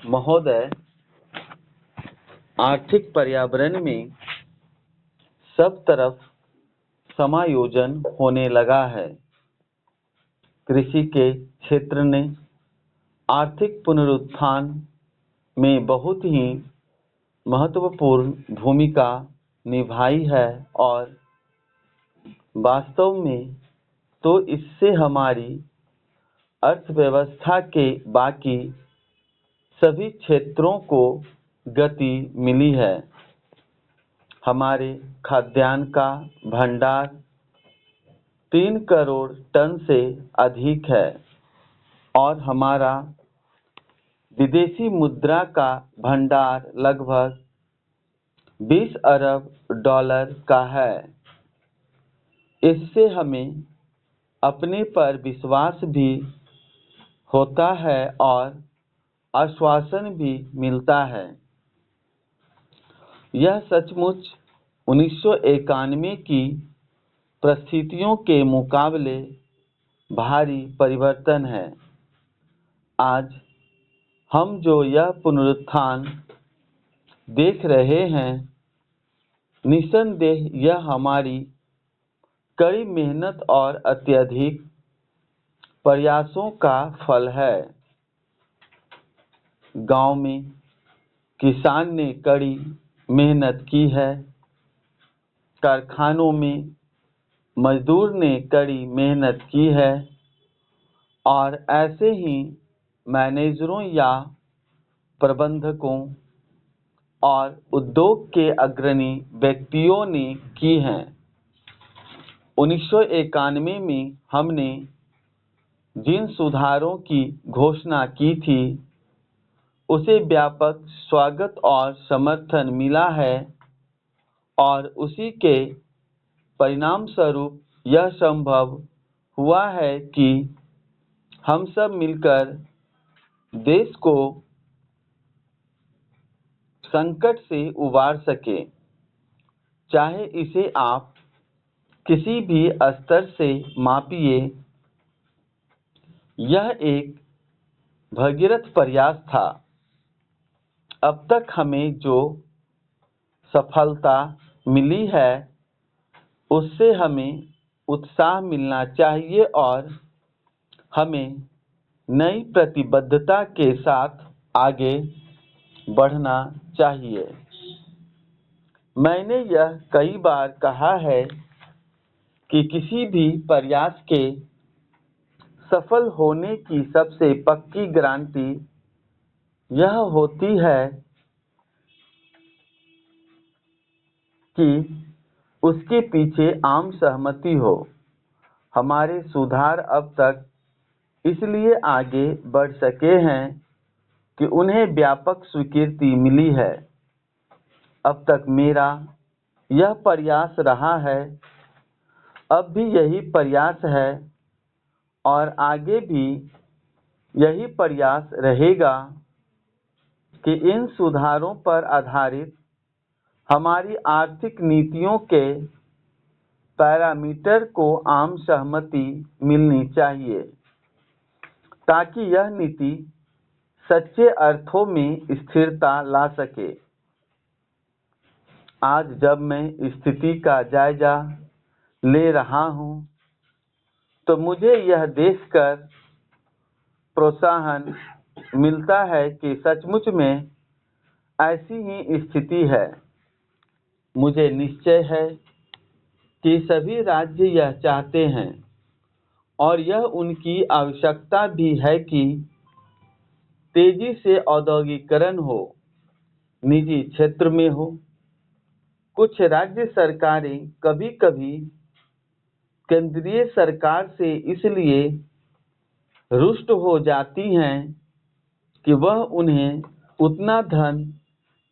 महोदय, आर्थिक पर्यावरण में सब तरफ समायोजन होने लगा है। कृषि के क्षेत्र ने आर्थिक पुनरुत्थान में बहुत ही महत्वपूर्ण भूमिका निभाई है और वास्तव में तो इससे हमारी अर्थव्यवस्था के बाकी सभी क्षेत्रों को गति मिली है। हमारे खाद्यान्न का भंडार 3 करोड़ टन से अधिक है और हमारा विदेशी मुद्रा का भंडार लगभग 20 अरब डॉलर का है। इससे हमें अपने पर विश्वास भी होता है और आश्वासन भी मिलता है। यह सचमुच 1991 की परिस्थितियों के मुकाबले भारी परिवर्तन है। आज हम जो यह पुनरुत्थान देख रहे हैं, निस्संदेह यह हमारी कड़ी मेहनत और अत्यधिक प्रयासों का फल है। गांव में किसान ने कड़ी मेहनत की है, कारखानों में मजदूर ने कड़ी मेहनत की है और ऐसे ही मैनेजरों या प्रबंधकों और उद्योग के अग्रणी व्यक्तियों ने की हैं। 1991 में हमने जिन सुधारों की घोषणा की थी, उसे व्यापक स्वागत और समर्थन मिला है और उसी के परिणामस्वरूप यह संभव हुआ है कि हम सब मिलकर देश को संकट से उबार सके। चाहे इसे आप किसी भी स्तर से मापिए, यह एक भगीरथ प्रयास था। अब तक हमें जो सफलता मिली है, उससे हमें उत्साह मिलना चाहिए और हमें नई प्रतिबद्धता के साथ आगे बढ़ना चाहिए। मैंने यह कई बार कहा है कि किसी भी प्रयास के सफल होने की सबसे पक्की गारंटी यह होती है कि उसके पीछे आम सहमति हो। हमारे सुधार अब तक इसलिए आगे बढ़ सके हैं कि उन्हें व्यापक स्वीकृति मिली है। अब तक मेरा यह प्रयास रहा है, अब भी यही प्रयास है और आगे भी यही प्रयास रहेगा कि इन सुधारों पर आधारित हमारी आर्थिक नीतियों के पैरामीटर को आम सहमति मिलनी चाहिए, ताकि यह नीति सच्चे अर्थों में स्थिरता ला सके। आज जब मैं स्थिति का जायजा ले रहा हूं, तो मुझे यह देखकर प्रोत्साहन मिलता है कि सचमुच में ऐसी ही स्थिति है। मुझे निश्चय है कि सभी राज्य यह चाहते हैं और यह उनकी आवश्यकता भी है कि तेजी से औद्योगिकीकरण हो, निजी क्षेत्र में हो। कुछ राज्य सरकारें कभी-कभी केंद्रीय सरकार से इसलिए रुष्ट हो जाती हैं कि वह उन्हें उतना धन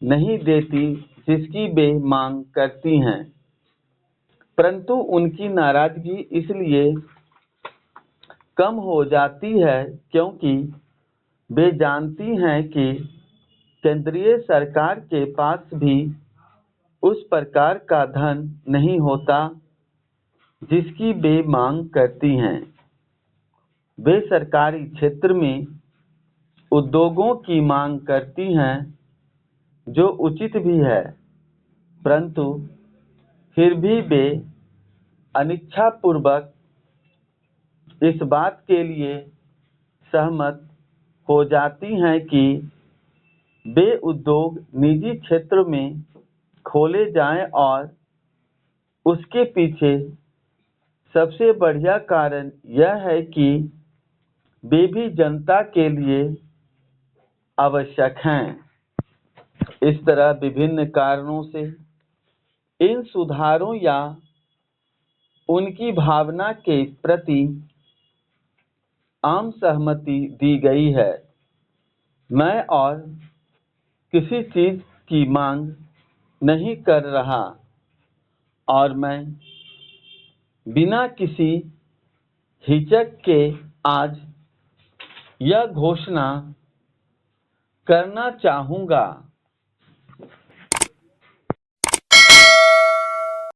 नहीं देती जिसकी वे मांग करती हैं, परंतु उनकी नाराजगी इसलिए कम हो जाती है क्योंकि वे जानती हैं कि केंद्रीय सरकार के पास भी उस प्रकार का धन नहीं होता जिसकी वे मांग करती हैं। वे सरकारी क्षेत्र में उद्योगों की मांग करती हैं, जो उचित भी है, परंतु फिर भी वे अनिच्छापूर्वक इस बात के लिए सहमत हो जाती हैं कि वे उद्योग निजी क्षेत्र में खोले जाएं, और उसके पीछे सबसे बढ़िया कारण यह है कि वे भी जनता के लिए आवश्यक हैं। इस तरह विभिन्न कारणों से इन सुधारों या उनकी भावना के प्रति आम सहमति दी गई है। मैं और किसी चीज की मांग नहीं कर रहा, और मैं बिना किसी हिचक के आज यह घोषणा करना चाहूँगा